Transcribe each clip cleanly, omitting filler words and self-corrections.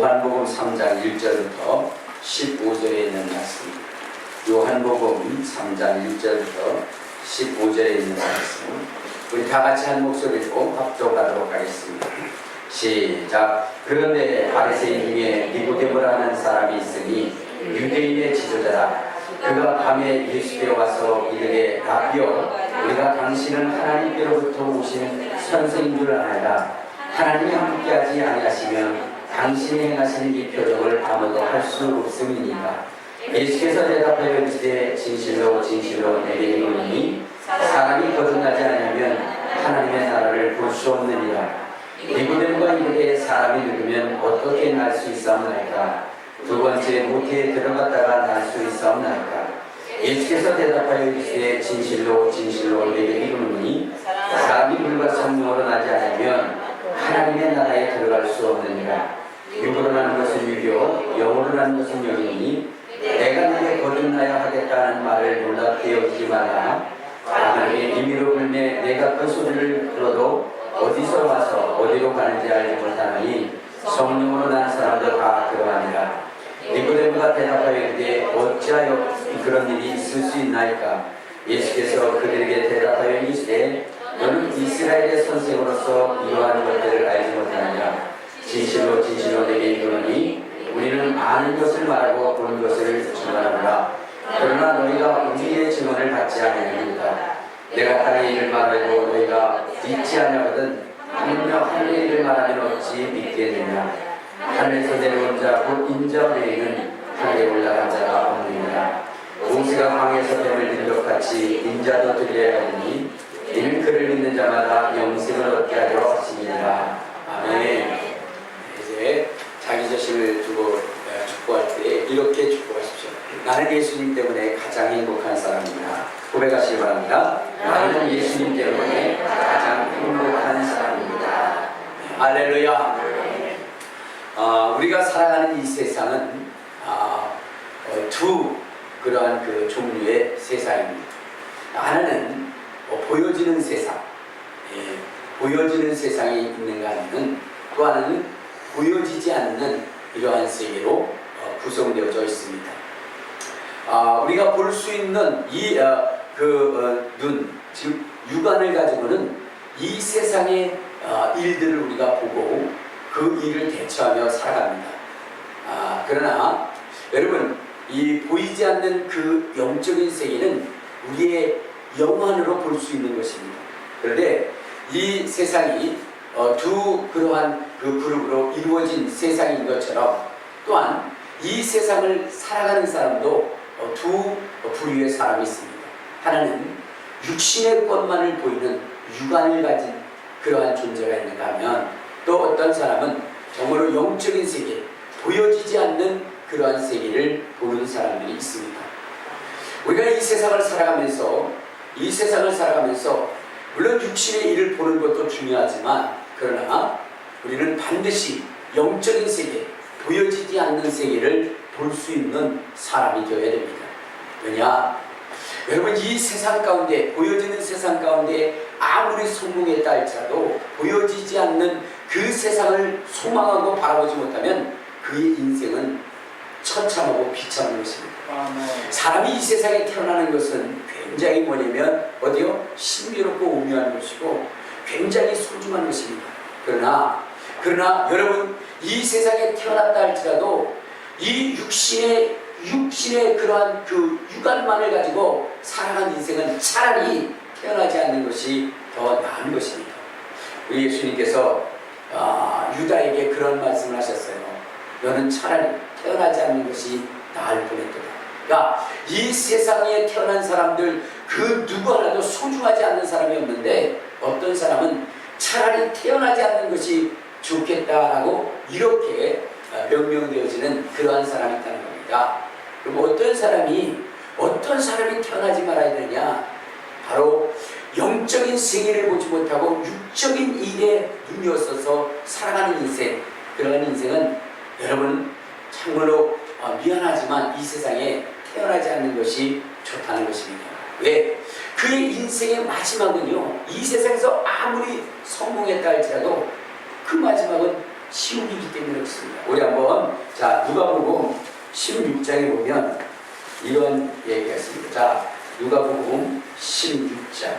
요한복음 3장 1절부터 15절에 있는 말씀. 요한복음 3장 1절부터 15절에 있는 말씀. 우리 다 같이 한 목소리로 합독하도록 하겠습니다. 시작. 그런데 바리새인 중에 니고데모라는 사람이 있으니 유대인의 지도자라. 그가 밤에 예수께 와서 이르되 라비여, 우리가 당신은 하나님께로부터 오신 선생인 줄 아나이다. 하나님이 함께하지 아니하시면 당신이 행하시는 이 표적을 아무도 할 수 없음이니까. 예수께서 대답하여 이르시되 진실로 진실로 내게 이르노니 사람이 거듭나지 않으면 하나님의 나라를 볼 수 없느니라. 니고데모가 이르되 사람이 늙으면 어떻게 날 수 있사옵나이까? 두 번째 모태에 들어갔다가 날 수 있사옵나이까? 예수께서 대답하여 이르시되 진실로 진실로 내게 이르노니 사람이 물과 성령으로 나지 않으면 하나님의 나라에 들어갈 수 없느니라. 육으로 나는 것은 육이요 영으로 나는 것은 영이니 내가 너에게 거듭나야 하겠다는 말을 놀랍게 여기지 말라. 하나님의 임의로 불매 내가 그 소리를 들어도 어디서 와서 어디로 가는지 알지 못하나니 성령으로 난 사람도 다 그러하니라. 니고데모가 대답하여 이르되 어찌하여 그런 일이 있을 수 있나이까? 예수께서 그들에게 대답하여 이르시되 너는 이스라엘의 선생으로서 이러한 것들을 알지 못하느냐? 진실로 진실로 내게 이르노니 우리는 아는 것을 말하고 보는 것을 증언하노라. 그러나 너희가 우리의 증언을 받지 아니하느니라. 내가 땅의 일을 말하고 너희가 믿지 아니하거든 하물며 하늘의 일을 말하면 어찌 믿겠느냐? 하늘에서 내려온 자 곧 인자 외에는 하늘에 올라간 자가 없느니라. 모세가 광야에서 뱀을 든 것 같이 인자도 들려야 하니 이는 그를 믿는 자마다 영생을 얻게 하려 하심이니라. 아멘. 이제 자기 자신을 두고 축복할 때 이렇게 축복하십시오. 나는 예수님 때문에 가장 행복한 사람입니다. 고백하시기 바랍니다. 나는 예수님 때문에 가장 행복한 사람입니다. 할렐루야. 우리가 살아가는 이 세상은 두 그러한 그 종류의 세상입니다. 하나는 보여지는 세상, 보여지는 세상이 있는가 하면 또 하나는 보여지지 않는 이러한 세계로 구성되어져 있습니다. 우리가 볼 수 있는 이 눈, 즉 육안을 가지고는 이 세상의 일들을 우리가 보고 그 일을 대처하며 살아갑니다. 그러나 여러분, 이 보이지 않는 그 영적인 세계는 우리의 영안으로 볼 수 있는 것입니다. 그런데 이 세상이 두 그러한 그 그룹으로 이루어진 세상인 것처럼 또한 이 세상을 살아가는 사람도 두 부류의 사람이 있습니다. 하나는 육신의 것만을 보이는 육안을 가진 그러한 존재가 있는가 하면 또 어떤 사람은 정말로 영적인 세계, 보여지지 않는 그러한 세계를 보는 사람들이 있습니다. 우리가 이 세상을 살아가면서 물론 육신의 일을 보는 것도 중요하지만 그러나 우리는 반드시 영적인 세계, 보여지지 않는 세계를 볼 수 있는 사람이 되어야 됩니다. 왜냐? 여러분, 이 세상 가운데, 보여지는 세상 가운데 아무리 성공했다 할지라도 보여지지 않는 그 세상을 소망하고 바라보지 못하면 그의 인생은 처참하고 비참한 것입니다. 사람이 이 세상에 태어나는 것은 굉장히 뭐냐면 어디요? 신비롭고 오묘한 것이고 굉장히 소중한 것입니다. 그러나 여러분, 이 세상에 태어났다 할지라도 이 육신의 그러한 그 육안만을 가지고 살아간 인생은 차라리 태어나지 않는 것이 더 나은 것입니다. 우리 예수님께서 유다에게 그런 말씀을 하셨어요. 너는 차라리 태어나지 않는 것이 나을 뻔했도다. 그러니까 이 세상에 태어난 사람들 그 누구 하나도 소중하지 않는 사람이 없는데 어떤 사람은 차라리 태어나지 않는 것이 좋겠다라고 이렇게 명명되어지는 그러한 사람이 있다는 겁니다. 그럼 어떤 사람이 태어나지 말아야 되냐? 바로 영적인 세계를 보지 못하고 육적인 일에 눈이 없어서 살아가는 인생, 그런 인생은 여러분 참으로 미안하지만 이 세상에 태어나지 않는 것이 좋다는 것입니다. 왜? 그의 인생의 마지막은요, 이 세상에서 아무리 성공했다 할지라도 그 마지막은 치우기이기 때문에 그렇습니다. 우리 한번 자 누가복음 16장에 보면 이런 얘기가 있습니다. 자 누가복음 16장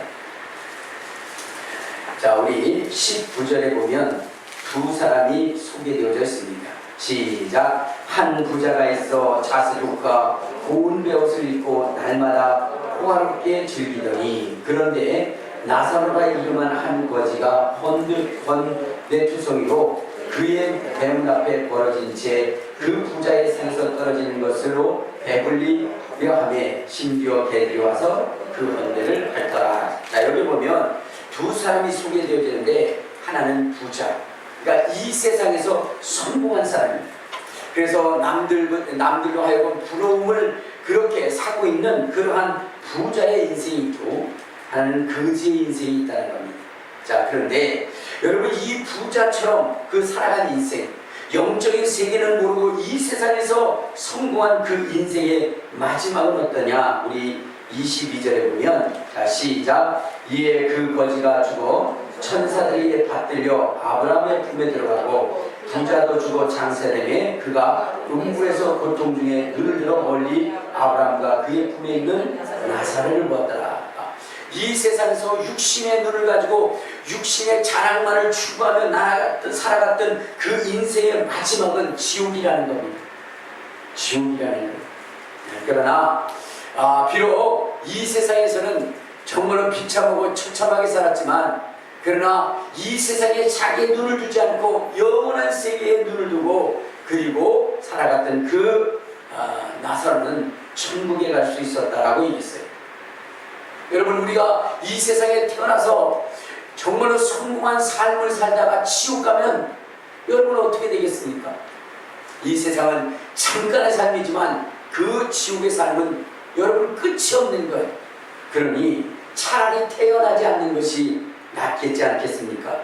자 우리 19절에 보면 두 사람이 소개되어져 있습니다. 시작. 한 부자가 있어 자스족과 고운 베옷을 입고 날마다 호화롭게 즐기더니 그런데 나사로라 이름한 한 거지가 헌내투성이로 그의 대문 앞에 벌어진 채 그 부자의 상에서 떨어지는 것으로 배불리려 하며 심지어 개들이 와서 그 헌내를 핥더라. 자 여기 보면 두 사람이 소개되어지는데 하나는 부자, 그러니까 이 세상에서 성공한 사람입니다. 그래서 남들로 하여금 부러움을 그렇게 사고 있는 그러한 부자의 인생이 있고 하나는 거지의 인생이 있다는 겁니다. 자 그런데 여러분 이 부자처럼 그 살아간 인생, 영적인 세계는 모르고 이 세상에서 성공한 그 인생의 마지막은 어떠냐? 우리 22절에 보면 자 시작. 이에 그 거지가 죽어 천사들에게 받들려 아브라함의 품에 들어가고 부자도 죽어 장사되매 그가 음부에서 고통 중에 눈을 들어 멀리 아브라함과 그의 품에 있는 나사로를 보았더라. 이 세상에서 육신의 눈을 가지고 육신의 자랑만을 추구하며 살아갔던 그 인생의 마지막은 지옥이라는 겁니다. 지옥이라는 겁니다. 그러나 비록 이 세상에서는 정말로 비참하고 처참하게 살았지만 그러나 이 세상에 자기의 눈을 두지 않고 영원한 세계에 눈을 두고 그리고 살아갔던 그 나사로는 천국에 갈 수 있었다라고 얘기했어요. 여러분 우리가 이 세상에 태어나서 정말로 성공한 삶을 살다가 지옥 가면 여러분 어떻게 되겠습니까? 이 세상은 잠깐의 삶이지만 그 지옥의 삶은 여러분 끝이 없는 거예요. 그러니 차라리 태어나지 않는 것이 낫겠지 않겠습니까?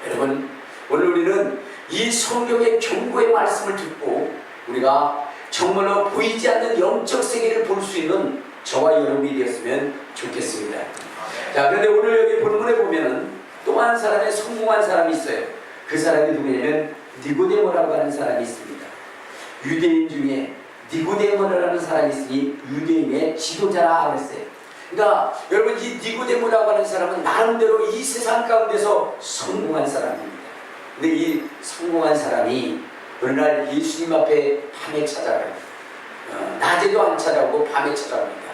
여러분 오늘 우리는 이 성경의 경고의 말씀을 듣고 우리가 정말로 보이지 않는 영적 세계를 볼 수 있는 저와 여러분이 되었으면 좋겠습니다. 자 그런데 오늘 여기 본문에 보면은 또 한 사람의 성공한 사람이 있어요. 그 사람이 누구냐면 니고데모라고 하는 사람이 있습니다. 유대인 중에 니고데모라는 사람이 있으니 유대인의 지도자라 그랬어요. 그러니까 여러분 이 니고데모라고 하는 사람은 나름대로 이 세상 가운데서 성공한 사람입니다. 근데 이 성공한 사람이 어느 날 예수님 앞에 밤에 찾아가요. 낮에도 안 찾아오고 밤에 찾아옵니다.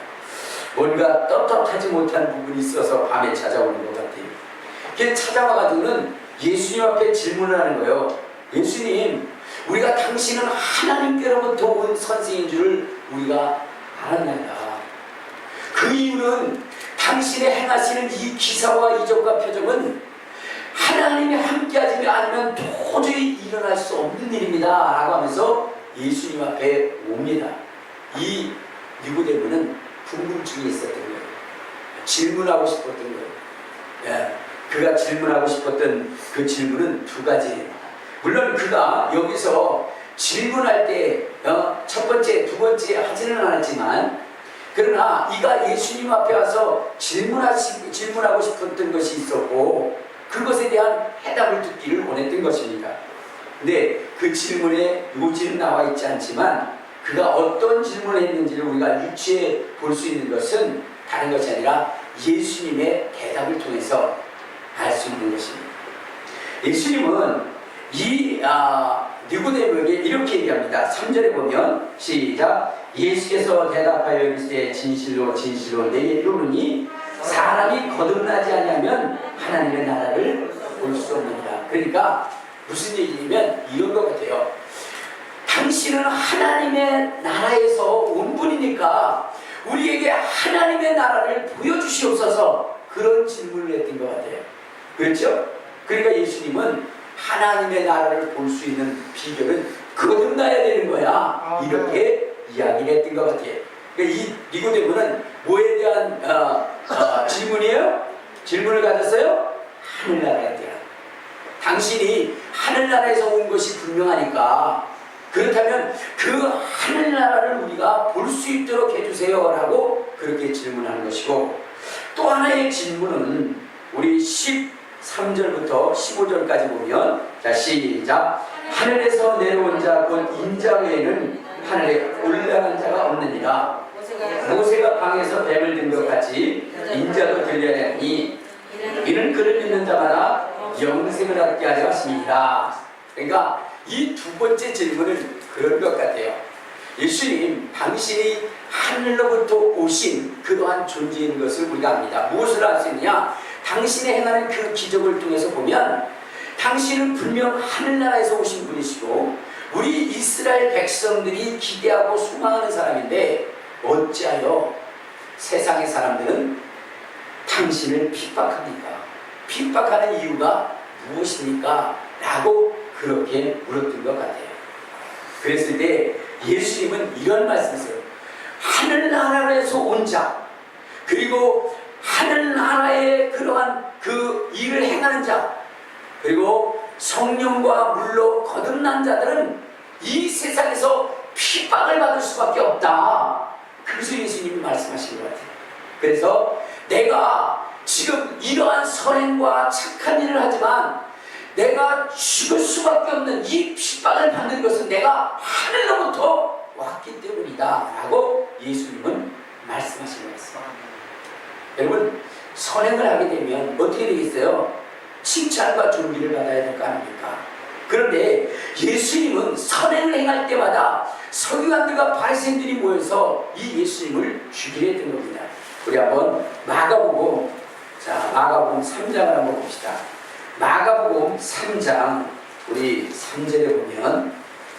뭔가 떳떳하지 못한 부분이 있어서 밤에 찾아오는 것 같아요. 그게 찾아와가지고는 예수님 앞에 질문을 하는 거예요. 예수님, 우리가 당신은 하나님께로부터 온 선생인 줄을 우리가 알았나이다. 그 이유는 당신의 행하시는 이 기사와 이적과 표적은 하나님이 함께하지 않으면 도저히 일어날 수 없는 일입니다 라고 하면서 예수님 앞에 옵니다. 이 니고데모는 궁금증이 있었던 거예요. 질문하고 싶었던 거예요. 예, 그가 질문하고 싶었던 그 질문은 두 가지예요. 물론 그가 여기서 질문할 때 첫 번째, 두 번째 하지는 않았지만 그러나 이가 예수님 앞에 와서 질문하고 싶었던 것이 있었고 그것에 대한 해답을 듣기를 원했던 것입니다. 근데 그 질문에 요지는 나와 있지 않지만 그가 어떤 질문을 했는지를 우리가 유추해 볼 수 있는 것은 다른 것이 아니라 예수님의 대답을 통해서 알 수 있는 것입니다. 예수님은 이 니고데모에게 이렇게 얘기합니다. 3절에 보면 시작. 예수께서 대답하여 이르시되 진실로 진실로 내게 이르노니 사람이 거듭나지 아니하면 하나님의 나라를 볼 수 없느니라. 그러니까 무슨 얘기냐면 이런 것 같아요. 당신은 하나님의 나라에서 온 분이니까 우리에게 하나님의 나라를 보여주시옵소서 그런 질문을 했던 것 같아요. 그렇죠? 그러니까 예수님은 하나님의 나라를 볼 수 있는 비결은 거듭나야 되는 거야 이렇게 이야기를 했던 것 같아요. 그러니까 이 니고데모는 뭐에 대한 질문이에요? 질문을 가졌어요? 하늘나라에 대한. 당신이 하늘나라에서 온 것이 분명하니까 그렇다면 그 하늘나라를 우리가 볼 수 있도록 해주세요 라고 그렇게 질문하는 것이고 또 하나의 질문은 우리 15 3절부터 15절까지 보면, 자 시작. 하늘에서 내려온 자 곧 인자 외에는 하늘에 올라간 자가 없느니라. 모세가 방에서 뱀을 든 것 같이 인자도 들려야 하니 이는 그를 믿는 자마다 영생을 얻게 하려 하심이니라. 그러니까 이 두 번째 질문은 그런 것 같아요. 예수님 당신이 하늘로부터 오신 그러한 존재인 것을 우리가 압니다. 무엇을 알 수 있느냐? 당신이 행하는 그 기적을 통해서 보면 당신은 분명 하늘나라에서 오신 분이시고 우리 이스라엘 백성들이 기대하고 소망하는 사람인데, 어찌하여 세상의 사람들은 당신을 핍박합니까? 핍박하는 이유가 무엇입니까? 라고 그렇게 물었던 것 같아요. 그랬을 때 예수님은 이런 말씀이세요. 하늘나라에서 온 자, 그리고 하늘나라의 그러한 그 일을 행하는 자, 그리고 성령과 물로 거듭난 자들은 이 세상에서 핍박을 받을 수밖에 없다. 그래서 예수님이 말씀하신 것 같아요. 그래서 내가 지금 이러한 선행과 착한 일을 하지만 내가 죽을 수밖에 없는 이 핍박을 받는 것은 내가 하늘로부터 왔기 때문이다 라고 예수님은 말씀하신 거였어요. 여러분, 선행을 하게 되면 어떻게 되겠어요? 칭찬과 존귀를 받아야 될 거 아닙니까? 그런데 예수님은 선행을 행할 때마다 서기관들과 바리새인들이 모여서 이 예수님을 죽이려 했던 겁니다. 우리 한번 마가복음, 자 마가복음 3장을 한번 봅시다. 마가복음 3장 우리 3절에 보면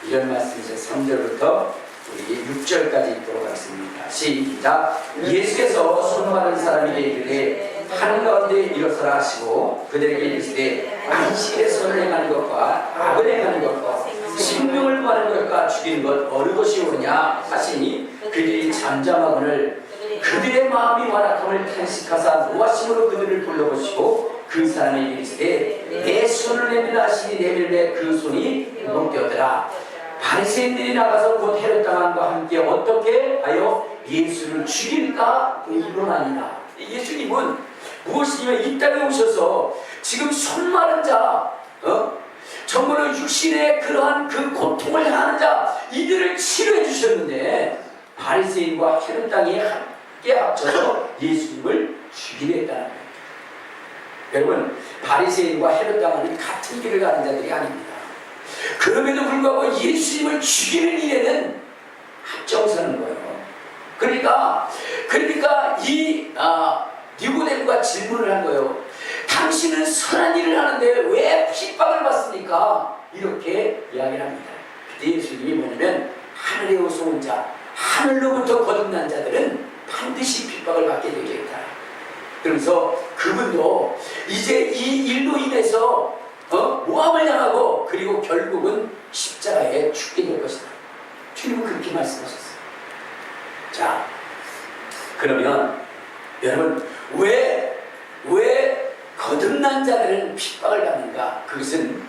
이런 말씀이죠. 3절부터 우리 6절까지 있도록 하겠습니다. 시작. 예수께서 수많은 사람에게 이르되 하늘 가운데 일어서라 하시고 그들에게 이르시되 안식일에 선을 행하는 것과 악을 행하는 것과 생명을 구하는 것과 죽이는 것 어느 것이 옳으냐 하시니 그들이 잠잠하거늘 그들의 마음이 완악함을 탄식하사 노하심으로 그들을 불러보시고 그 사람에게 이르시되 내 손을 내밀라 하시니 내밀매 그 손이 녹되었더라. 바리새인들이 나가서 곧 헤롯 당함과 함께 어떻게 하여 예수를 죽일까 의논하니라. 예수님은 무엇이냐면 이 땅에 오셔서 지금 손 마른 자, 정말로 육신의 그러한 그 고통을 당하는 자 이들을 치료해 주셨는데 바리새인과 헤롯 당이 함께 합쳐서 예수님을 죽이려 했다는 거예요. 여러분, 바리새인과 헤롯 당은 같은 길을 가는 자들이 아닙니다. 그럼에도 불구하고 예수님을 죽이는 일에는 앞장서는 거예요. 그러니까 이 니고데모가 질문을 한 거예요. 당신은 선한 일을 하는데 왜 핍박을 받습니까? 이렇게 이야기를 합니다. 그때 예수님이 뭐냐면 하늘에서 온 자, 하늘로부터 거듭난 자들은 반드시 핍박을 받게 되겠다. 그러면서 그분도 이제 이 일로 인해서 모함을 당하고 그리고 결국은 십자가에 죽게 될 것이다. 주님은 그렇게 말씀하셨어요. 자, 그러면 여러분 왜 거듭난 자들은 핍박을 받는가? 그것은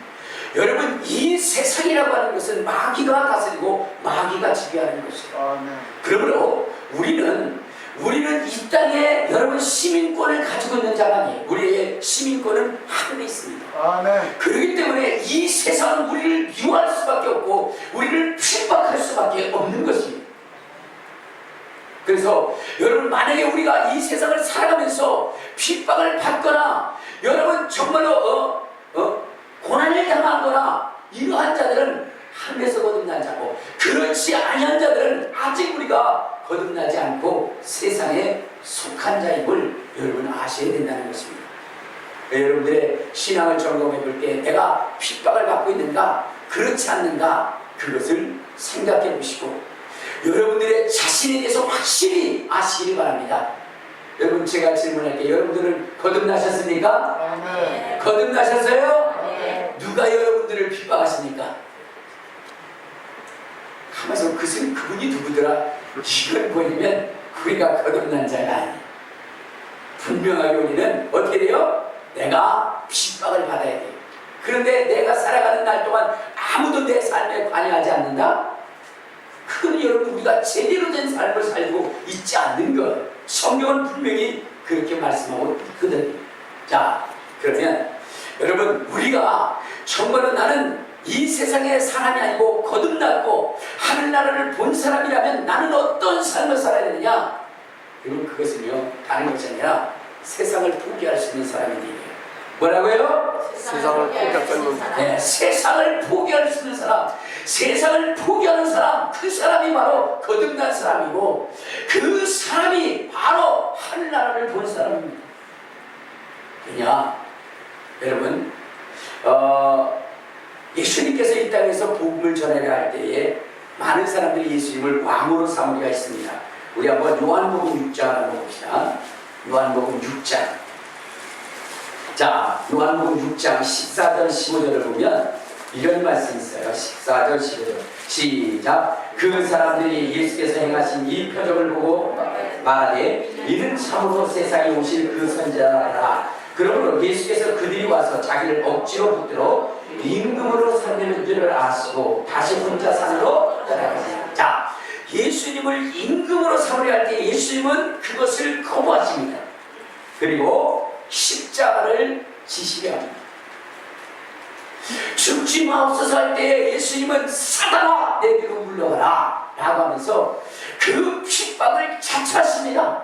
여러분 이 세상이라고 하는 것은 마귀가 다스리고 마귀가 지배하는 것이에요. 그러므로 우리는 이 땅에 여러분 시민권을 가지고 있는 자가 아니에요. 우리의 시민권은 하늘에 있습니다. 아멘. 그렇기 때문에 이 세상은 우리를 미워할 수밖에 없고 우리를 핍박할 수밖에 없는 것입니다. 그래서 여러분 만약에 우리가 이 세상을 살아가면서 핍박을 받거나 여러분 정말로 고난을 당하거나 이러한 자들은 하늘에서 거듭난 자고 그렇지 아니한 자들은 아직 우리가 거듭나지 않고 세상에 속한 자임을 여러분 아셔야 된다는 것입니다. 여러분들의 신앙을 점검해 볼 때 내가 핍박을 받고 있는가 그렇지 않는가 그것을 생각해 보시고 여러분들의 자신에 대해서 확실히 아시기 바랍니다. 여러분 제가 질문할게요. 여러분들은 거듭나셨습니까? 네. 거듭나셨어요? 네. 누가 여러분들을 핍박하십니까? 가만있어 그분이 누구더라? 이걸 보이면 우리가 거듭난 자가 아니에요. 분명하게 우리는 어떻게 돼요? 내가 핍박을 받아야 돼요. 그런데 내가 살아가는 날 동안 아무도 내 삶에 관여하지 않는다? 그건 여러분 우리가 제대로 된 삶을 살고 있지 않는 것. 성경은 분명히 그렇게 말씀하고 있거든요. 자, 그러면 여러분, 우리가 정말로 나는 이 세상의 사람이 아니고 거듭났고 하늘나라를 본 사람이라면 나는 어떤 삶을 살아야 되느냐? 여러분, 그것은요 다른 것이 아니라 세상을 포기할 수 있는 사람이 되는 거예요. 뭐라고요? 세상을 포기할 수 있는 사람. 네, 세상을 포기할 수 있는 사람, 세상을 포기하는 사람, 그 사람이 바로 거듭난 사람이고 그 사람이 바로 하늘나라를 본 사람입니다. 왜냐? 여러분, 예수님께서 이 땅에서 복음을 전하려 할 때에 많은 사람들이 예수님을 왕으로 삼으리가 있습니다. 우리 한번 요한복음 6장 한번 봅시다. 요한복음 6장. 자, 요한복음 6장 14절 15절을 보면 이런 말씀이 있어요. 14절 15절 시작. 그 사람들이 예수께서 행하신 이 표적을 보고 말하되 이는 참으로 세상에 오실 그 선지자라. 그러므로 예수께서 그들이 와서 자기를 억지로 붙들어 임금으로 삼는 줄을 아시고 다시 혼자 산으로 따라가세요. 자, 예수님을 임금으로 삼으려 할 때 예수님은 그것을 거부하십니다. 그리고 십자가를 지시게 합니다. 죽지 마옵소서 할 때 예수님은 사단아 내게로 물러가라 라고 하면서 그 핍박을 자처하십니다.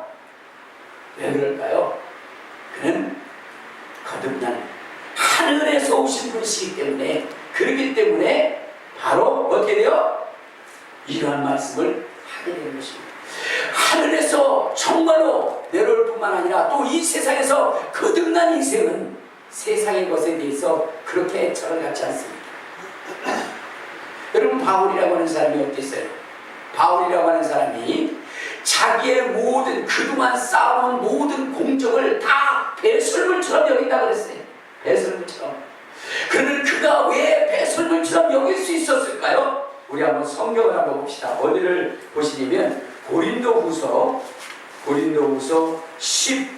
왜 그럴까요? 그는 거듭난 하늘에서 오신 분이시기 때문에, 그렇기 때문에 바로 어떻게 돼요? 이러한 말씀을 하게 되는 것입니다. 하늘에서 정말로 내려올 뿐만 아니라 또 이 세상에서 거듭난 인생은 세상의 것에 대해서 그렇게 애착을 갖지 않습니다. 여러분, 바울이라고 하는 사람이 어땠어요? 바울이라고 하는 사람이 자기의 모든 그동안 쌓아온 모든 공적을 다 배설물처럼 여긴다 그랬어요. 배설물처럼. 그러면 그가 왜 배설물처럼 여길 수 있었을까요? 우리 한번 성경을 한번 봅시다. 어디를 보시냐면 고린도후서 12장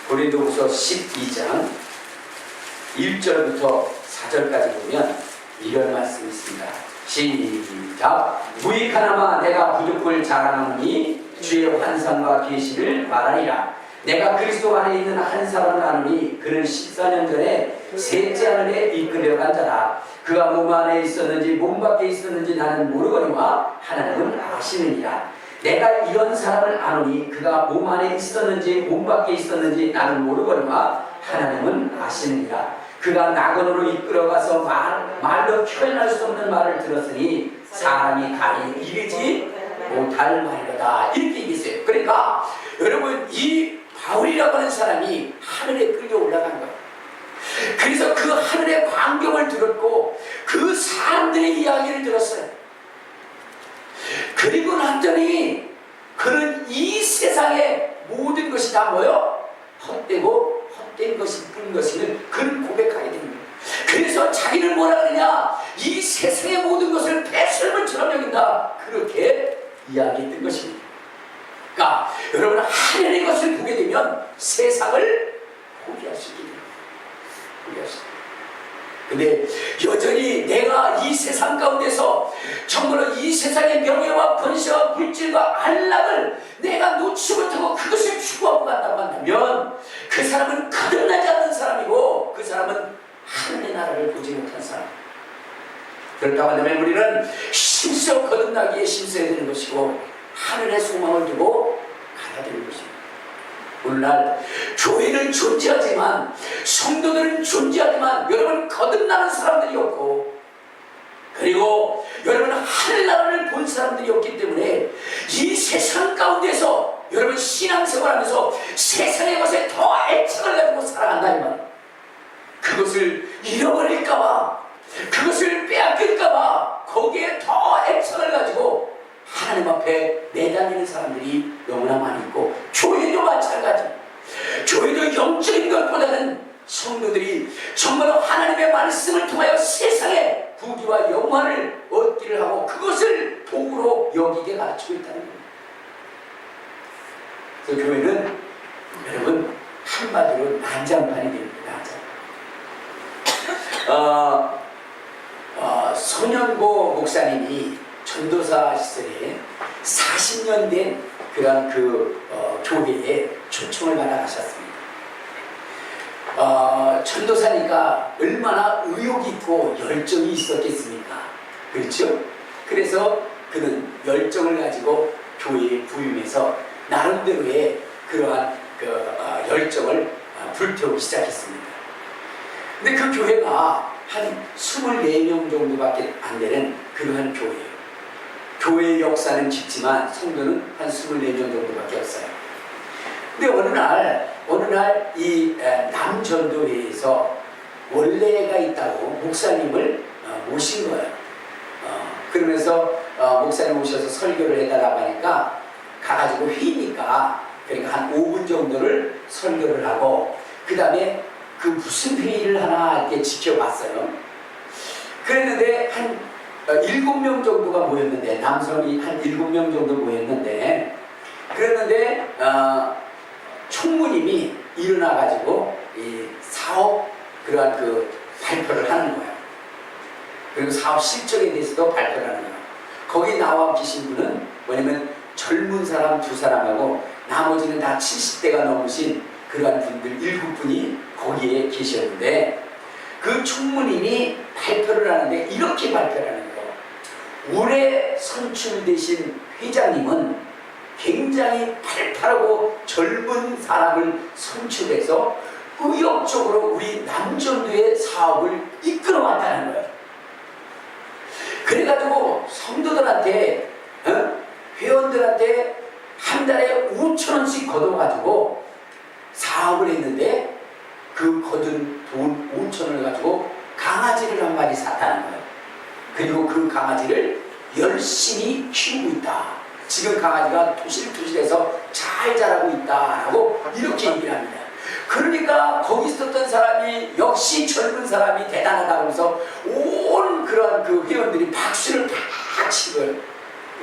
고린도후서 12장 1절부터 4절까지 보면 이런 말씀이 있습니다. 시작. 무익하나마 내가 부득불 자랑하노니 주의 환상과 계시를 말하리라. 내가 그리스도 안에 있는 한 사람을 아노니 그는 14년 전에 셋째 하늘에 이끌려간 자라. 그가 몸 안에 있었는지 몸 밖에 있었는지 나는 모르거니와 하나님은 아시느니라. 내가 이런 사람을 아노니 그가 몸 안에 있었는지 몸 밖에 있었는지 나는 모르거니와 하나님은 아시느니라. 그가 낙원으로 이끌어가서 말로 표현할 수 없는 말을 들었으니 사람이 감히 이르지 못할 말이다. 이렇게 얘기했어요. 그러니까 여러분, 이 바울이라고 하는 사람이 하늘에 끌려 올라간 거예요. 그래서 그 하늘의 광경을 들었고 그 사람들의 이야기를 들었어요. 그리고 났더니 그는 이 세상의 모든 것이 다 뭐요? 헛되고 헛된 것이 뿐 것을 그는 고백하게 됩니다. 그래서 자기를 뭐라 그러냐? 이 세상의 모든 것을 배설물처럼 여긴다. 그렇게 이야기했던 것입니다. 그러니까 여러분, 하늘의 것을 보게 되면 세상을 포기할 수 있게 됩니다. 포기할 수 있게 됩니다. 근데 여전히 내가 이 세상 가운데서 정말로 이 세상의 명예와 권세와 물질과 안락을 내가 놓지 못하고 그것을 추구하고 간다고 한다면 그 사람은 거듭나지 않는 사람이고 그 사람은 하늘의 나라를 보지 못한 사람. 그렇다고 한다면 우리는 힘써 거듭나기에 힘써야 되는 것이고 하늘의 소망을 두고 가야 되는 것입니다. 오늘날 교회는 존재하지만 성도들은 존재하지만 여러분 거듭나는 사람들이 없고 그리고 여러분 하늘나라를 본 사람들이 없기 때문에 이 세상 가운데서 여러분 신앙생활하면서 세상의 것에 더 애착을 가지고 살아간다는 말, 그것을 잃어버릴까봐 그것을 빼앗길까봐 거기에 더 애착을 가지고 하나님 앞에 매달리는 사람들이 너무나 많이 있고 교회도 마찬가지. 교회도 영적인 것보다는 성도들이 정말로 하나님의 말씀을 통하여 세상의 부귀와 영화를 얻기를 하고 그것을 도구로 여기게 가르치고 있다는 겁니다. 그래서 교회는 여러분 한마디로 난장판이 됩니다. 손현보 목사님이 전도사 시절에 40년 된 그런 교회에 초청을 받아 가셨습니다. 전도사니까 얼마나 의욕 있고 열정이 있었겠습니까? 그렇죠? 그래서 그는 열정을 가지고 교회에 부임해서 나름대로의 그러한 열정을 불태우기 시작했습니다. 근데 그 교회가 한 24명 정도밖에 안 되는 그러한 교회예요. 교회의 역사는 깊지만 성도는 한 24명 정도밖에 없어요. 근데 어느 날 이 남전도회에서 원래가 있다고 목사님을 모신 거예요. 그러면서 목사님 오셔서 설교를 해달라고 하니까 가가지고 회의니까 그러니까 한 5분 정도를 설교를 하고 그 다음에 그 무슨 회의를 하나 이렇게 지켜봤어요. 그랬는데 한 7명 정도가 모였는데 남성이 한 7명 정도 모였는데 그랬는데 총무님이 일어나가지고 이 사업 그러한 그 발표를 하는 거예요. 그리고 사업 실적에 대해서도 발표를 하는 거예요. 거기 나와 계신 분은 뭐냐면 젊은 사람 2사람하고 나머지는 다 70대가 넘으신 그러한 분들 7분이 거기에 계셨는데 그 총무님이 발표를 하는데 이렇게 발표를 하는 거예요. 올해 선출되신 회장님은 굉장히 팔팔하고 젊은 사람을 선출해서 의욕적으로 우리 남전도의 사업을 이끌어왔다는 거예요. 그래가지고 성도들한테 회원들한테 한 달에 5,000원씩 걷어가지고 사업을 했는데 그 거둔 돈 5,000원을 가지고 강아지를 한 마리 샀다는 거예요. 그리고 그 강아지를 열심히 키우고 있다. 지금 강아지가 토실토실해서 잘 자라고 있다라고 이렇게 얘기를 합니다. 그러니까 거기 있었던 사람이 역시 젊은 사람이 대단하다고 하면서 온 그런 그 회원들이 박수를 팍 친 거예요.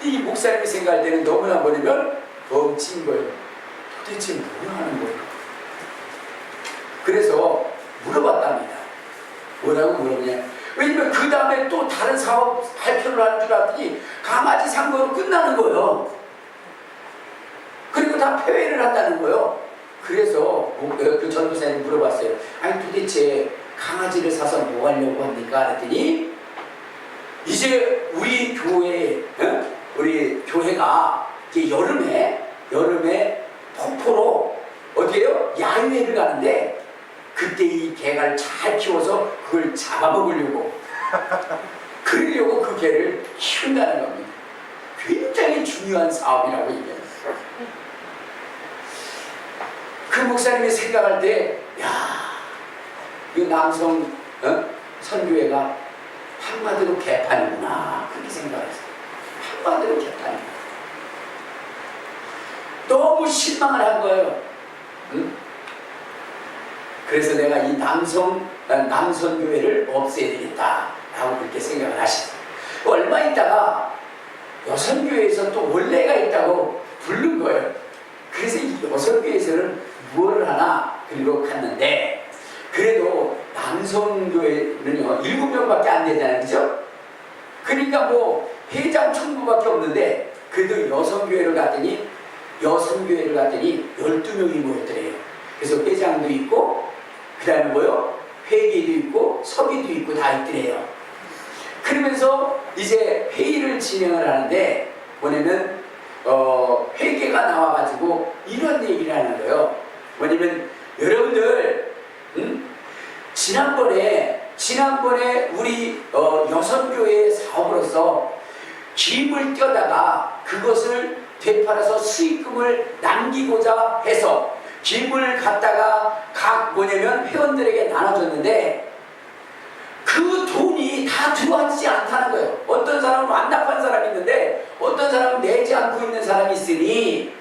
이 목사님이 생각할 때는 너무나 뭐냐면 멈춘 거예요. 도대체 뭐 하는 거예요? 그래서 물어봤답니다. 뭐라고 물어보냐? 왜냐면 그 다음에 또 다른 사업 발표를 하는 줄 알았더니 강아지 산 거로 끝나는 거예요. 그리고 다 폐회를 한다는 거예요. 그래서 그 전도사님 물어봤어요. 아니 도대체 강아지를 사서 뭐 하려고 합니까? 그랬더니 이제 우리 교회, 우리 교회가 이제 여름에 폭포로 어디에요? 야유회를 가는데 그때 이 개를 잘 키워서 그걸 잡아먹으려고 그러려고 그 개를 키운다는 겁니다. 굉장히 중요한 사업이라고 얘기해요. 그 목사님이 생각할 때 야, 이 남성 선교회가 한마디로 개판이구나 그렇게 생각했어요. 한마디로 개판이구나. 너무 실망을 한 거예요. 그래서 내가 이 남선교회를 없애야 되겠다라고 그렇게 생각을 하셨어요. 얼마 있다가 여선교회에서 또 원래가 있다고 부른 거예요. 그래서 이 여선교회에서는 무엇을 하나 그리고 갔는데 그래도 남선교회는요 7명밖에 안 되잖아요. 그죠? 그러니까 뭐 회장 총무밖에 없는데 그래도 여선교회를 갔더니 12명이 모였더래요. 그래서 회장도 있고 그 다음에 뭐요? 회계도 있고 서기도 있고 다 있더래요. 그러면서 이제 회의를 진행을 하는데 뭐냐면 회계가 나와가지고 이런 얘기를 하는 거예요. 뭐냐면 여러분들 지난번에 우리 여선교회 사업으로서 김을 떼다가 그것을 되팔아서 수익금을 남기고자 해서 김을 갖다가 각 회원들에게 나눠줬는데 그 돈이 다 들어가지 않다는 거예요. 어떤 사람은 완납한 사람이 있는데 어떤 사람은 내지 않고 있는 사람이 있으니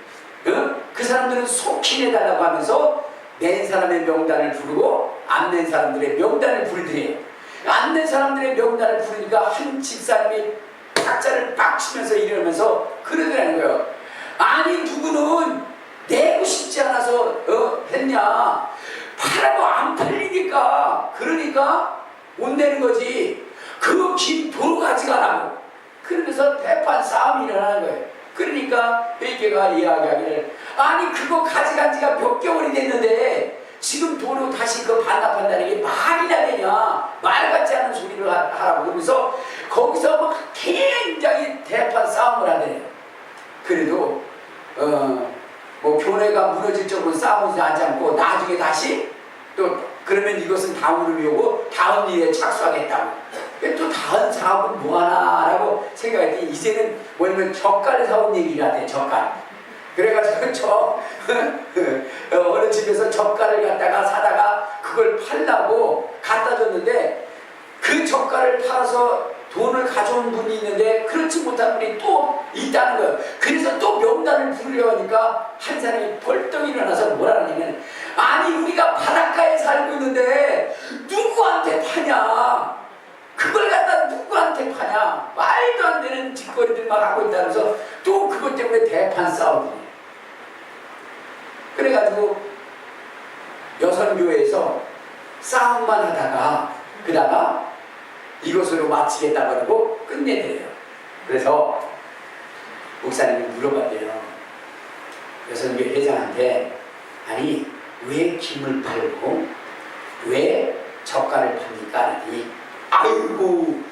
그 사람들은 속히 내달라고 하면서 낸 사람의 명단을 부르고 안 낸 사람들의 명단을 부르더래요. 안 낸 사람들의 명단을 부르니까 한 집사람이 박자를 빡 치면서 이러면서 그러더라는 거예요. 아니 누구는 내고 싶지 않아서 했냐. 팔아도 안 팔리니까 그러니까 못 내는 거지. 그 김 도로 가져가라고. 그러면서 대판 싸움이 일어나는 거예요. 그러니까 회계가 이야기하기를 아니 그거 가져간 지가 몇 개월이 됐는데 지금 돈으로 다시 그 반납한다는 게 말이나 되냐, 말 같지 않은 소리를 하라고 그러면서 거기서 막 굉장히 대판 싸움을 하더래요. 그래도 뭐 교회가 무너질 정도로 싸우지 않고 나중에 다시 또 그러면 이것은 다음 의미고 다음 일에 착수하겠다고. 또 다음 사업은 뭐하나라고 생각했더니 이제는 뭐냐면 젓갈 사온 얘기를 하대. 젓갈. 그래가지고 어느 집에서 젓갈을 갖다가 사다가 그걸 팔라고 갖다 줬는데 그 젓갈을 팔아서 돈을 가져온 분이 있는데 그렇지 못한 분이 또 있다는 거예요. 그래서 또 명단을 부르려고 하니까 한 사람이 벌떡 일어나서 뭐라 하냐면, 아니 우리가 바닷가에 살고 있는데 누구한테 파냐, 그걸 갖다 누구한테 파냐, 말도 안 되는 짓거리들만 하고 있다면서 또 그것 때문에 대판 싸우더니. 그래가지고 여선교회에서 싸움만 하다가 그다가 이것으로 마치겠다고 하고 끝내드려요. 그래서 목사님이 물어봤대요. 여선교회 회장한테, 아니 왜 김을 팔고 왜 젓갈을 팝니까? 하더니, 아이고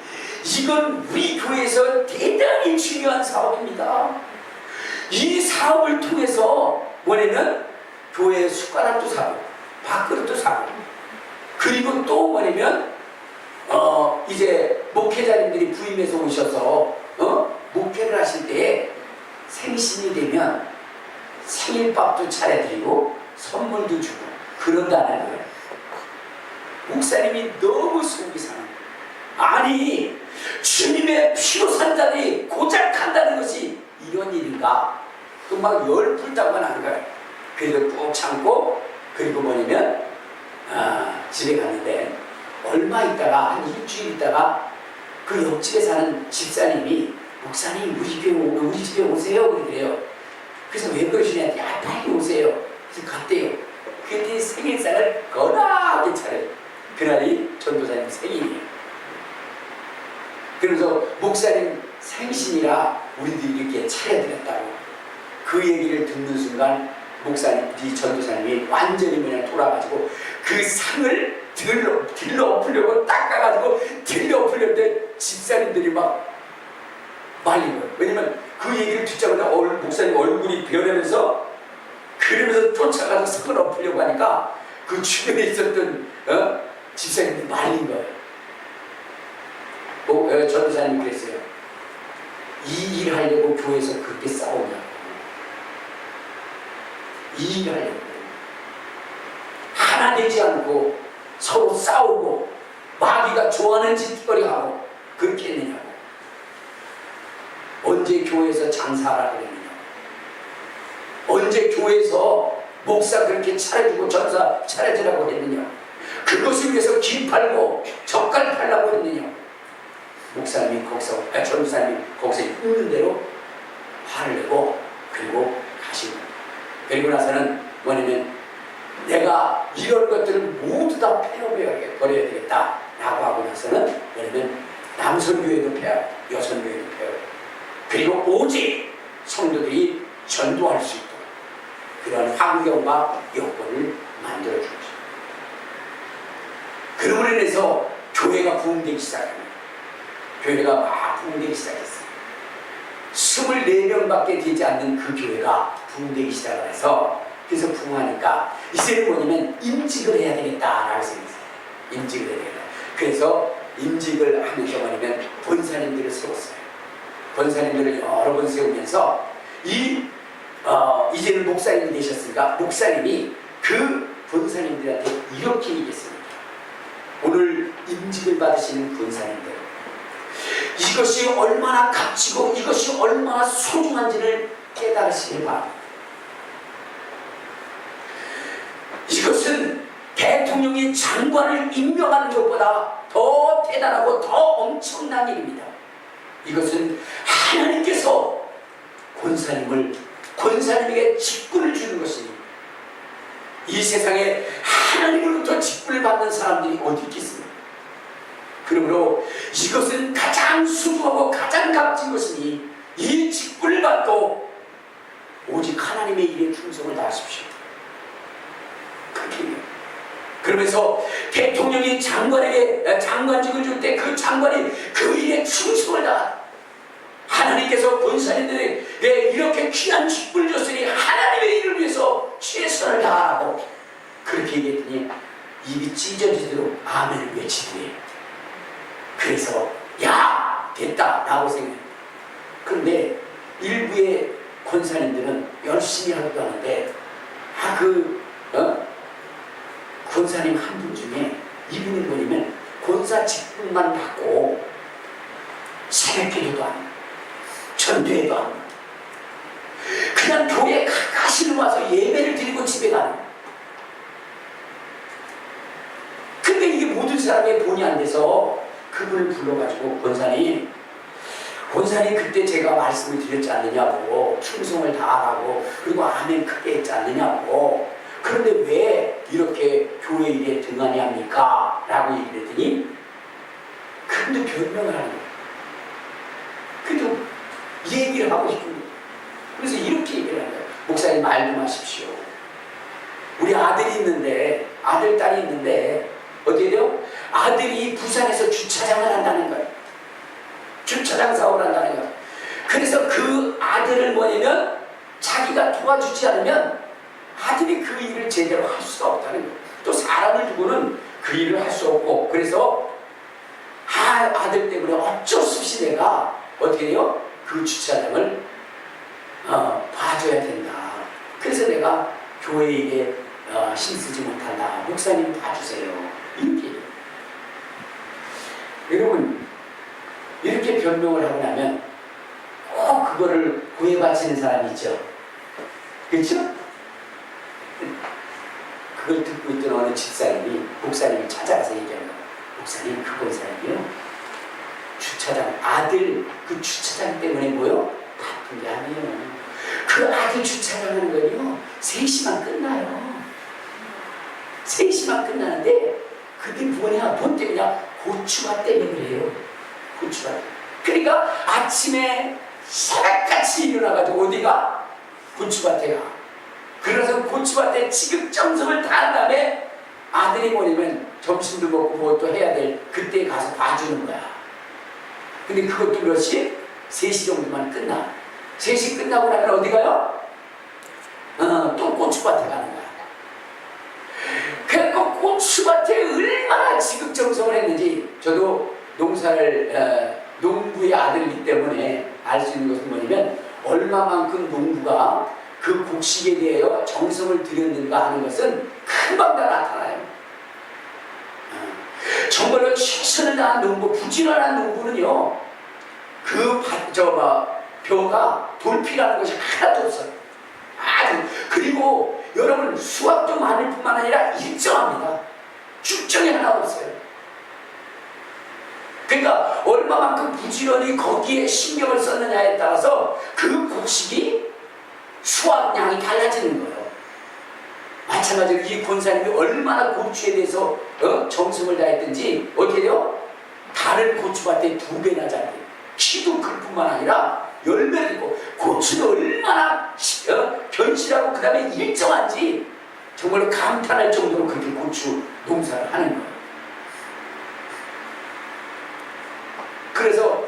이건 우리 교회에서 대단히 중요한 사업입니다. 이 사업을 통해서 뭐냐면 교회 숟가락도 사고 밥그릇도 사고, 그리고 또 뭐냐면 이제 목회자님들이 부임해서 오셔서 목회를 하실 때에 생신이 되면 생일밥도 차려드리고 선물도 주고 그런다는 거예요. 목사님이 너무 속이 상해요. 아니 주님의 피로 산 자들이 고작 한다는 것이 이런 일인가? 또 막 열불다고 하는 거예요. 그래도 꾹 참고, 그리고 뭐냐면 집에 갔는데 얼마 있다가 한 일주일 있다가 그 옆집에 사는 집사님이, 목사님 우리 집에 오세요 그래요. 그래서 왜 그러시냐, 야 빨리 오세요. 그래서 갔대요. 그때 생일상을 거나하게 차려요. 그날이 전도사님 생일이에요. 그래서 목사님 생신이라 우리들이 이렇게 차려드렸다고. 그 얘기를 듣는 순간 목사님, 이 전도사님이 완전히 그냥 돌아가지고 그 상을 들러 엎으려고 닦아가지고 들러 엎으려는데 집사님들이 막 말린 거예요. 왜냐면 그 얘기를 듣자마자 목사님 얼굴이 변하면서 그러면서 쫓아가서 상을 엎으려고 하니까 그 주변에 있었던 집사님들이 말린 거예요. 전도사님이 그랬어요. 이 일 하려고 교회에서 그렇게 싸우냐고. 이 일 하려고 하나 되지 않고 서로 싸우고 마귀가 좋아하는 짓거리하고 그렇게 했느냐고. 언제 교회에서 장사하라고 했느냐고. 언제 교회에서 목사 그렇게 차려주고 전사 차려주라고 했느냐고. 그것을 위해서 김 팔고 젓갈 팔라고 했느냐고. 목사님이 거기서, 전도사님이 거기서 있는 대로 화를 내고 그리고 가시고, 그리고 나서는 뭐냐면 내가 이런 것들을 모두 다 버려야 되겠다 라고 하고 나서는 뭐냐면 남선교회도 폐하고 여선교회도 폐하고, 그리고 오직 성도들이 전도할 수 있도록 그런 환경과 여건을 만들어준 거죠. 그러므로 인해서 교회가 부흥되기 시작합니다. 교회가 막 부흥되기 시작했어요. 24명밖에 되지 않는 그 교회가 부흥되기 시작을 해서, 그래서 부흥하니까 이제는 뭐냐면 임직을 해야 되겠다라고 생각했어요. 임직을 해야 되겠다. 그래서 임직을 하면서 뭐냐면 권사님들을 세웠어요. 권사님들을 여러 번 세우면서 이제는 목사님이 되셨으니까 목사님이 그 권사님들한테 이렇게 얘기했습니다. 오늘 임직을 받으시는 권사님들, 이것이 얼마나 값지고 이것이 얼마나 소중한지를 깨달으시길 바랍니다. 이것은 대통령이 장관을 임명하는 것보다 더 대단하고 더 엄청난 일입니다. 이것은 하나님께서 권사님에게 직분을 주는 것이니, 이 세상에 하나님으로부터 직분을 받는 사람들이 어디 있겠습니까? 그러므로 이것은 가장 소중하고 가장 값진 것이니 이 직분을 받고 오직 하나님의 일에 충성을 다하십시오. 그렇게 그러면서 대통령이 장관에게 장관직을 줄 때 그 장관이 그 일에 충성을 다한 하나님께서 권사님들에게 이렇게 귀한 직분을 줬으니 하나님의 일을 위해서 최선을 다하라고 그렇게 얘기했더니 입이 찢어지도록 아멘을 외치더니 그래서 야 됐다 라고 생각해요. 그런데 일부의 권사님들은 열심히 하기도 하는데 권사님 한 분 중에 이분이 뭐냐면 권사 직분만 받고 새벽기도도 안 해요. 전도회도 안 해요. 그냥 교회 가까이 와서 예배를 드리고 집에 가는 거예요. 근데 이게 모든 사람의 본이 안 돼서 그분을 불러가지고 권사님 그때 제가 말씀을 드렸지 않느냐고 충성을 다하라고 그리고 아멘 크게 했지 않느냐고 그런데 왜 이렇게 교회 일에 등한히 합니까? 라고 얘기를 했더니 그분도 변명을 하는 거예요. 그래도 얘기를 하고 싶은 거예요. 그래서 이렇게 얘기를 하는 거예요. 목사님 말 좀 하십시오. 우리 아들이 있는데 아들 딸이 있는데 어떻게 돼요? 아들이 부산에서 주차장을 한다는 거예요. 주차장 사업을 한다는 거예요. 그래서 그 아들을 뭐냐면 자기가 도와주지 않으면 아들이 그 일을 제대로 할 수가 없다는 거예요. 또 사람을 두고는 그 일을 할 수 없고 그래서 아들 때문에 어쩔 수 없이 내가 어떻게 해요? 그 주차장을 봐줘야 된다. 그래서 내가 교회 일에 힘쓰지 못한다. 목사님 봐주세요. 이렇게 해요. 여러분 이렇게 변명을 하고 나면 꼭 그거를 구애받치는 사람이 있죠. 그렇죠? 그걸 듣고 있던 어느 집사님이 목사님을 찾아가서 얘기하는 거예요. 목사님 그 권사님이요 주차장 아들 그 주차장 때문에 뭐요? 바쁜 게 아니에요. 그 아들 주차장 하는 건요 3시만 끝나요. 3시만 끝나는데 그게 뭐냐 뭐 때문이냐 고추가 때문에 그래요. 고추가. 그러니까 아침에 새벽같이 일어나가지고 어디가? 고추밭에 가. 그래서 고추밭에 지극정성을 다한 다음에 아들이 뭐냐면 점심도 먹고 뭐 또 해야 될 그때 가서 봐주는 거야. 근데 그것도 몇 시? 3시 정도만 끝나. 3시 끝나고 나면 어디 가요? 또 고추밭에 가는 거야. 그러니까 고추밭에 얼마나 지극정성을 했는지 저도 농부의 아들이기 때문에 알 수 있는 것은 뭐냐면 얼마만큼 농부가 그 곡식에 대하여 정성을 들였는가 하는 것은 금방 다 나타나요. 정말로 최선을 다한 농부, 부지런한 농부는요 벼가 돌피라는 것이 하나도 없어요. 그리고 여러분 수확도 많을 뿐만 아니라 일정합니다. 축정이 하나 없어요. 그러니까 얼마만큼 부지런히 거기에 신경을 썼느냐에 따라서 그 곡식이 수확량이 달라지는 거예요. 마찬가지로 이 권사님이 얼마나 고추에 대해서 정성을 다했든지 어떻게 돼요? 다른 고추밭에 2배나 잘돼요. 키도 클 뿐만 아니라 열매도 있고 고추는 얼마나 견실하고 그 다음에 일정한지 정말로 감탄할 정도로 그렇게 고추 농사를 하는 거예요. 그래서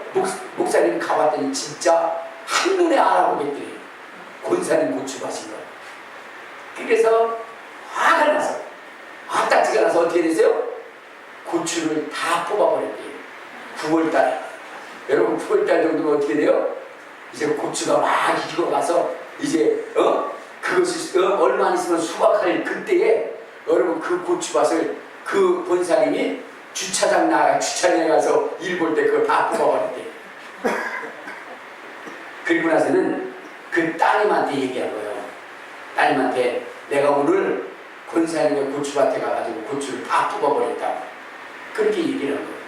목사님 가봤더니 진짜 한눈에 알아보겠더니 권사님 고추밭인 거예요. 그래서 화가 나서 화딱지가 나서 어떻게 되세요? 고추를 다 뽑아버렸대요. 9월달에. 여러분 9월달 정도면 어떻게 돼요? 이제 고추가 막 익어가서 이제 그것이 얼마 안 있으면 수확할 그때에 여러분 그 고추밭을 그 권사님이 주차장에 가서 일 볼 때 그거 다 뽑아버렸대요. 그리고 나서는 그 따님한테 얘기한 거예요. 따님한테 내가 오늘 권사님의 고추밭에 가가지고 고추를 다 뽑아버렸다. 그렇게 얘기를 한 거예요.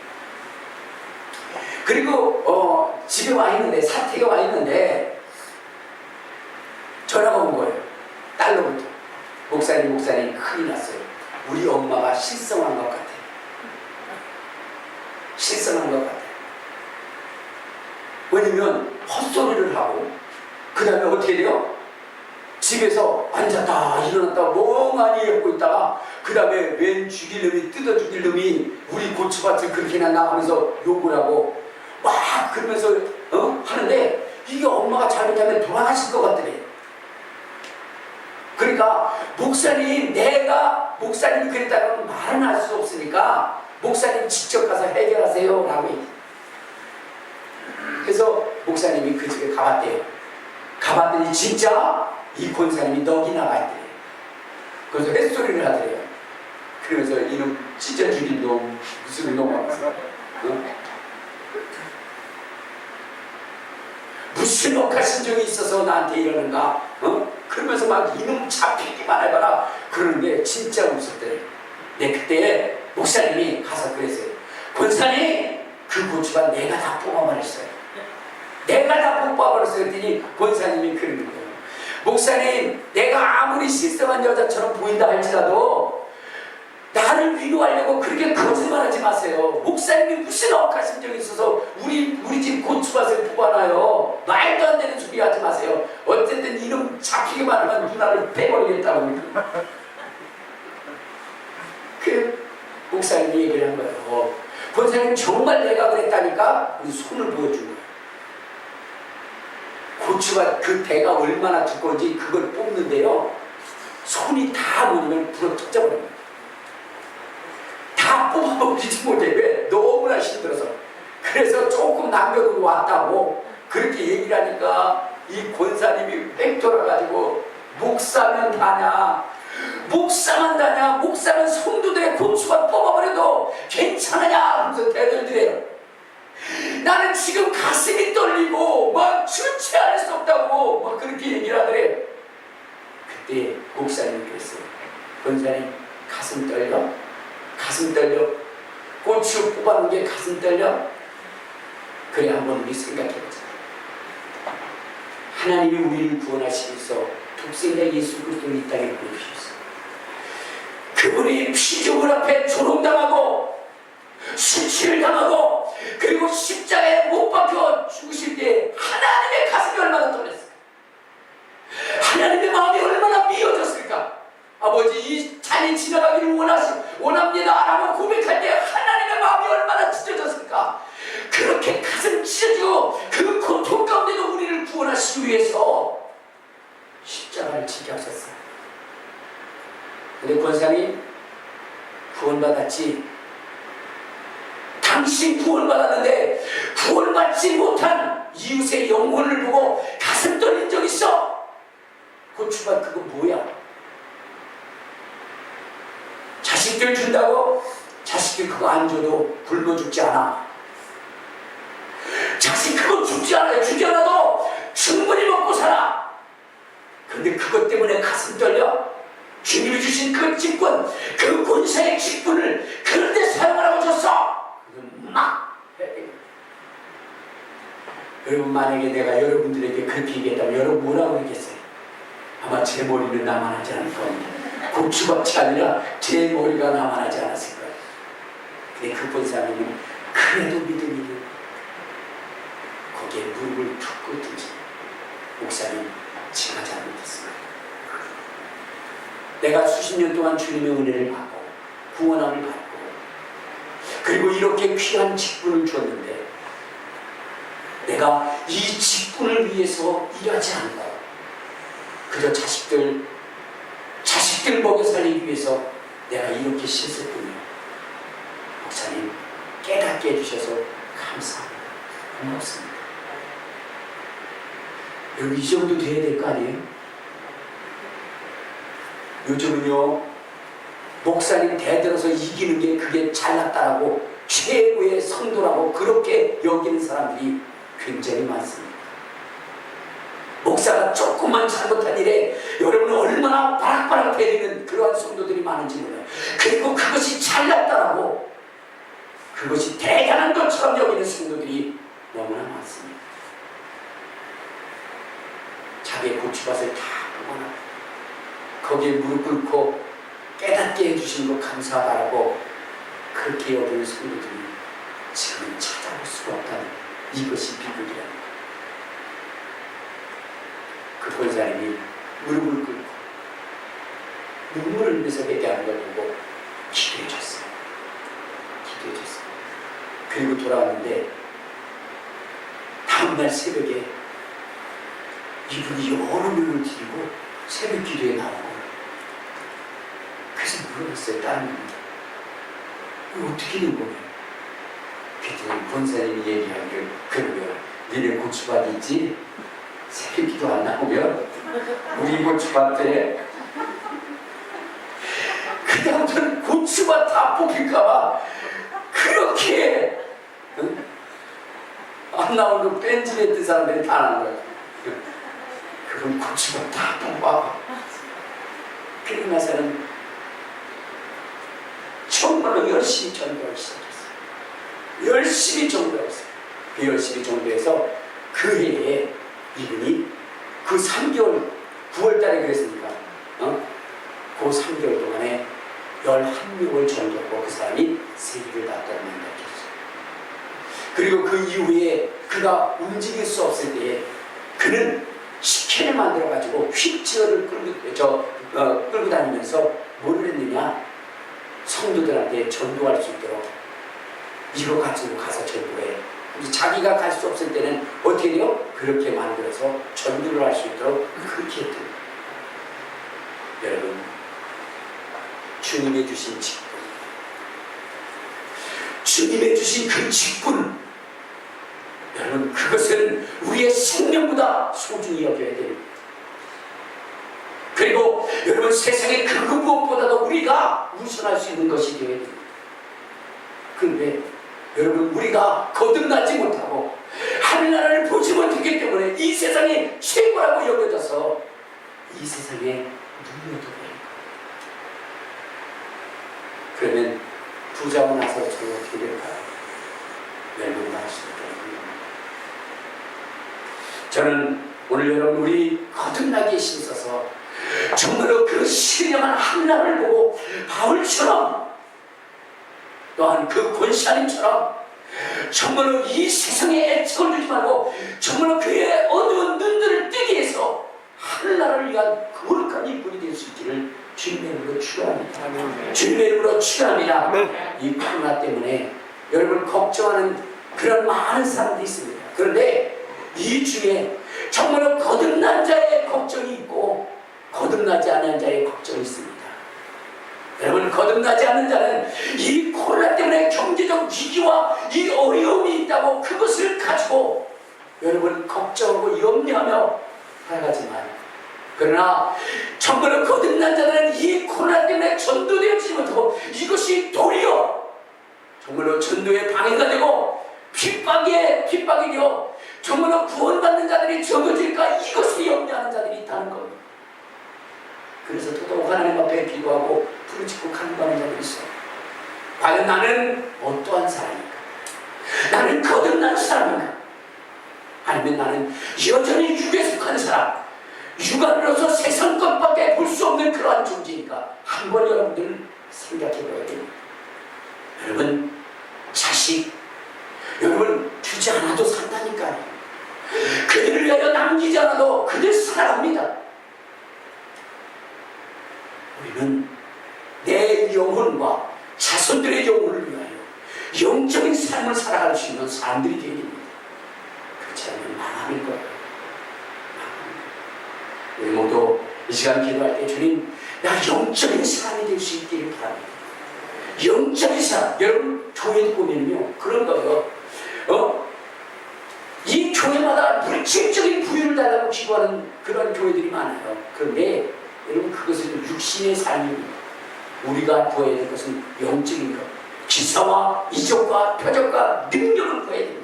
그리고 집에 와 있는데 사택에 와 있는데 전화가 온 거예요. 딸로부터. 목사님 큰일 났어요. 우리 엄마가 실성한 것 같아요. 실성한 것 같아요. 왜냐면 헛소리를 하고 그 다음에 어떻게 돼요? 집에서 앉았다 일어났다 멍하니 하고 있다가 그 다음에 웬 죽일 놈이 뜯어 죽일 놈이 우리 고추밭을 그렇게나 나가면서 욕을 하고 막 그러면서 하는데 이게 엄마가 잘못하면 돌아가실 것 같더래. 그러니까 목사님이 그랬다고 말은 할 수 없으니까 목사님 직접 가서 해결하세요 라고 얘기해. 그래서 목사님이 그 집에 가봤대요. 가봤더니 진짜 이 권사님이 넋이 나가 있대요. 그래서 햇소리를 하더래요. 그러면서 이놈 찢어 죽인 놈 무슨 놈 하면서 무슨 억하신 적이 있어서 나한테 이러는가? 그러면서 막 이놈 잡히기만 해봐라 그러는데 진짜 웃었대요. 네, 그때 목사님이 가서 그랬어요. 권사님 그 고추가 내가 다 뽑아버렸어요. 내가 다 뽑아버렸어요. 그랬더니 권사님이 그러는 거예요. 목사님 내가 아무리 실성한 여자처럼 보인다 할지라도 나를 위로하려고 그렇게 거짓말하지 마세요. 목사님이 무슨 억하신 적이 있어서 우리 집 고추밭을 뽑아놔요. 말도 안 되는 소리 하지 마세요. 어쨌든 이놈 잡히기만 하면 누나를 빼버리겠다고. 그 목사님이 얘기를 한 거예요. 권사님 정말 내가 그랬다니까 우리 손을 보여준 거예요. 고추밭 그 대가 얼마나 두꺼운지 그걸 뽑는데요. 손이 다 모이면 불어 터져버립니다. 다 뽑아먹지 못해. 왜? 너무나 힘들어서. 그래서 조금 남겨두고 왔다고 그렇게 얘기를 하니까 이 권사님이 획 돌아가지고 목사면 다냐? 목사만 다냐? 목사는 성도들의 고추밭 뽑아버려도 괜찮으냐? 하면서 대들더래요. 나는 지금 가슴이 떨리고 막 주체할 수 없다고 막 그렇게 얘기를 하더래요. 그때 목사님이 그랬어요. 권사님 가슴 떨려? 가슴 떨려? 고추 뽑아놓은 게 가슴 떨려? 그래 한번 우리 생각해보자. 하나님이 우리를 구원하시기 위해서 독생자 예수 그리스도를 이 땅에 보내주셨어요. 그분이 피조물 앞에 조롱당하고 수치를 당하고 그리고 십자가에 못 박혀 죽으실 때 하나님의 가슴이 얼마나 떨렸을까? 하나님의 마음이 얼마나 미어졌을까? 아버지 이 잔이 지나가기를 원합니다 라고 고백할 때 하나님의 마음이 얼마나 찢어졌을까? 그렇게 가슴 찢어지고 그 고통 가운데도 우리를 구원하시기 위해서 십자가를 지게 하셨어요. 근데 권사님 구원받았지? 당신 구원받았는데 구원받지 못한 이웃의 영혼을 보고 가슴 떨린 적 있어? 고추밭 그거 뭐야? 자식들 준다고? 자식들 그거 안 줘도 굶어 죽지 않아. 자식 그거 죽지 않아요. 주지 않아도 충분히 먹고 살아. 근데 그것 때문에 가슴 떨려? 주님이 주신 그 직분, 그 권세의 직분을 그런데 사용하라고 줬어. 막 여러분 만약에 내가 여러분들에게 그렇게 얘기했다면 여러분 뭐라고 하겠어요? 아마 제 머리는 나만 하지 않을 겁니다. 고추밭이 아니라 제 머리가 나만 하지 않았을 거예요. 근데 그 권사님은 그래도 믿음이 거기에 무릎을 툭 꿇든지 목사님 제가 잘못했습니다. 내가 수십 년 동안 주님의 은혜를 받고 구원함을 받고 그리고 이렇게 귀한 직분을 줬는데 내가 이 직분을 위해서 일하지 않고 그저 자식들 먹여 살리기 위해서 내가 이렇게 실수했군요. 목사님 깨닫게 해주셔서 감사합니다. 고맙습니다. 여러분 이 정도 돼야 될 거 아니에요? 요즘은요 목사님 대들어서 이기는 게 그게 잘났다라고 최고의 성도라고 그렇게 여기는 사람들이 굉장히 많습니다. 목사가 조금만 잘못한 일에 여러분은 얼마나 바락바락 때리는 그러한 성도들이 많은지 몰라요. 그리고 그것이 잘났다라고 그것이 대단한 것처럼 여기는 성도들이 너무나 많습니다. 자기의 고추밭을 다 뽑아놔 거기에 무릎 꿇고 깨닫게 해주신 거 감사하다라고 그렇게 여기는 성도들이 지금 찾아볼 수가 없다는 이것이 비극이랍니다. 그 권사님이 무릎을 눈물을 흘리면서 회개하는 걸 보고 기도해줬어요. 기도해줬어요. 그리고 돌아왔는데 다음날 새벽에 이분이 여러 명을 드리고 새벽 기도에 나온 거예요. 그래서 물어봤어요. 다른 분이 어떻게 된 거예요? 그랬더니 권사님이 얘기하기를 그러면 니네 고추밭 있지? 새벽 기도 안 나오면 우리 고추밭에 그 다음부터는 고추밭 다 뽑힐까봐 그렇게 응? 안 나오는 뺀질했던 사람들이 다 나온 거야. 그럼 고추밭 다 뽑아. 그러고 나서는 정말로 열심히 전도하기 시작했어요. 열심히 전도했어요. 그 열심히 전도해서 그 해에 이분이 그 3개월 9월달에 그랬으니까 그 3개월 동안에 11명을 전도하고 그 사람이 세계를 다 떠난다했어요. 그리고 그 이후에 그가 움직일 수 없을 때에 그는 식혜를 만들어 가지고 휠체어를 끌고 다니면서 뭐를 했느냐, 성도들한테 전도할 수 있도록 이거 가지고 가서 전도해. 자기가 갈 수 없을 때는 어떻게 돼요? 그렇게 만들어서 전도를 할 수 있도록 그렇게 했대요. 여러분, 주님의 주신 직분, 주님의 주신 그 직분, 여러분 그것은 우리의 생명보다 소중히 여겨야 됩니다. 그리고 여러분 세상의 그 무엇보다도 우리가 우선할 수 있는 것이 되어야 됩니다. 그런데 여러분 우리가 거듭나지 못하고 하늘나라를 보지 못했기 때문에 이 세상이 최고라고 여겨져서 이 세상에 눌려도 돼요. 그러면 부자고 나서 저는 어떻게 될까요? 멸망할 수 있거든요. 저는 오늘 여러분 우리 거듭나기에 힘써서 정말로 그 신령한 하늘나라를 보고 바울처럼 또한 그 권사님처럼 정말로 이 세상에 애착을 두지 말고 정말로 그의 어두운 눈들을 뜨게 해서 하늘나라를 위한 거룩한 인물이 될 수 있기를 주님의 이름으로 축원합니다. 주님의 이름으로 축원합니다. 이 코로나 때문에 여러분 걱정하는 그런 많은 사람들이 있습니다. 그런데 이 중에 정말로 거듭난 자의 걱정이 있고 거듭나지 않은 자의 걱정이 있습니다. 여러분 거듭나지 않는 자는 이 코로나 때문에 경제적 위기와 이 어려움이 있다고 그것을 가지고 여러분 걱정하고 염려하며 살아가지만, 그러나 정말로 거듭난 자들은 이 코로나 때문에 전도되지 못하고 이것이 도리어 정말로 전도에 방해가 되고 핍박이 되어 정말로 구원받는 자들이 적어질까 이것을 염려하는 자들이 있다는 겁니다. 그래서 더더욱 하나님 앞에 기도하고 부르짖고 간구하는 자들이 있어요. 과연 나는 어떠한 사람인가? 나는 거듭난 사람인가? 아니면 나는 여전히 육에 속한 사람, 육안으로서 세상 것밖에 볼 수 없는 그러한 존재인가? 한번 여러분들 생각해 봐야 됩니다. 여러분 자식 여러분 주지 않아도 산다니까요. 그들을 위하여 남기지 않아도 그들 살아갑니다. 우리는 내 영혼과 자손들의 영혼을 위하여 영적인 삶을 살아갈 수 있는 사람들이 되어야 됩니다. 그렇지 않으면 망함일 거예요. 우리 모두 이 시간 기도할 때 주님, 나 영적인 사람이 될 수 있기를 바랍니다. 영적인 사람, 여러분 교회도 보면요 그런 거예요. 이 교회마다 물질적인 부유를 달라고 기도하는 그런 교회들이 많아요. 그런데 여러분 그것은 육신의 삶입니다. 우리가 구해야 될 것은 영적인 것, 기사와 이적과 표적과 능력을 구해야 됩니다.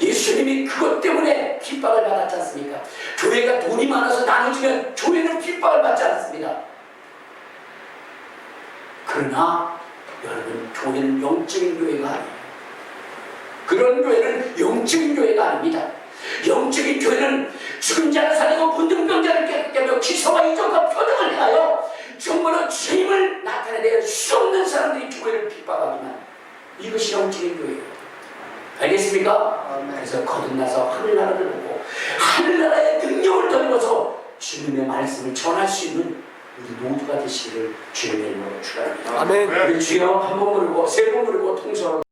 예수님이 그것 때문에 핍박을 받았지 않습니까? 교회가 돈이 많아서 나눠주면 교회는 핍박을 받지 않습니다. 그러나 여러분 교회는 영적인 교회가 아니에요. 그런 교회는 영적인 교회가 아닙니다. 영적인 교회는 죽은 자를 살리고 문둥병자를 깨끗게 하며 기사와 이적과 표적을 행하여 정말로 주님을 나타내야 수 없는 사람들이 교회를 핍박하지만 이것이 영적인 교회예요. 알겠습니까? 그래서 거듭나서 하늘나라를 보고 하늘나라의 능력을 덧입어서 주님의 말씀을 전할 수 있는 우리 모두가 되시기를 주님의 이름으로 축원합니다. 아멘. 우리 주여 한 번 부르고 세 번 부르고 통성으로